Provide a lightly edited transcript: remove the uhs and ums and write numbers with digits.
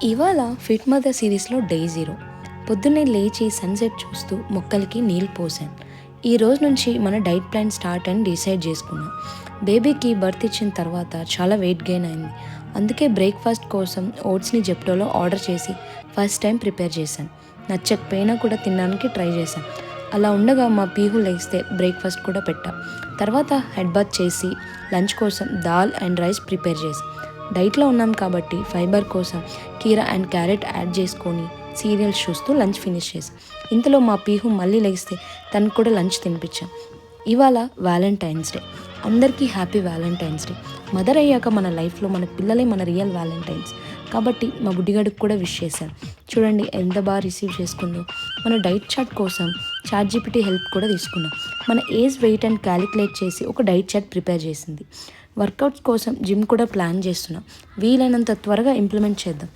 ఇవాళ fit mother సిరీస్లో day 0. పొద్దున్నే లేచి సన్సెట్ చూస్తూ మొక్కలకి నీళ్ళు పోసాను. ఈ రోజు నుంచి మన డైట్ ప్లాన్ స్టార్ట్ అని డిసైడ్ చేసుకున్నాం. బేబీకి బర్త్ ఇచ్చిన తర్వాత చాలా వెయిట్ గెయిన్ అయింది. అందుకే బ్రేక్ఫాస్ట్ కోసం ఓట్స్ని జెప్టోలో ఆర్డర్ చేసి ఫస్ట్ టైం ప్రిపేర్ చేశాను. నచ్చకపోయినా కూడా తినడానికి ట్రై చేశాను. అలా ఉండగా మా పీహు లేస్తే బ్రేక్ఫాస్ట్ కూడా పెట్టా. తర్వాత హెడ్ బాత్ చేసి లంచ్ కోసం దాల్ అండ్ రైస్ ప్రిపేర్ చేశాను. డైట్లో ఉన్నాం కాబట్టి ఫైబర్ కోసం కీరా అండ్ క్యారెట్ యాడ్ చేసుకొని సీరియల్స్ చూస్తూ లంచ్ ఫినిష్ చేసాం. ఇంతలో మా పీహు మళ్ళీ లేస్తే తనకు కూడా లంచ్ తినిపించాం. ఇవాళ వ్యాలంటైన్స్ డే. అందరికీ హ్యాపీ వ్యాలంటైన్స్ డే. మదర్ అయ్యాక మన లైఫ్లో మన పిల్లలే మన రియల్ వ్యాలంటైన్స్ కాబట్టి మా బుడ్డిగాడికి కూడా విష్ చేశాను. చూడండి ఎంత బాగా రిసీవ్ చేసుకుందో. మన డైట్ చార్ట్ కోసం చాట్‌జీపీటీ హెల్ప్ కూడా తీసుకున్నాం. మన ఏజ్, వెయిట్ అండ్ క్యాలిక్యులేట్ చేసి ఒక డైట్ చార్ట్ ప్రిపేర్ చేసింది. వర్కౌట్స్ కోసం జిమ్ కూడా ప్లాన్ చేస్తున్నాం. వీలైనంత త్వరగా ఇంప్లిమెంట్ చేద్దాం.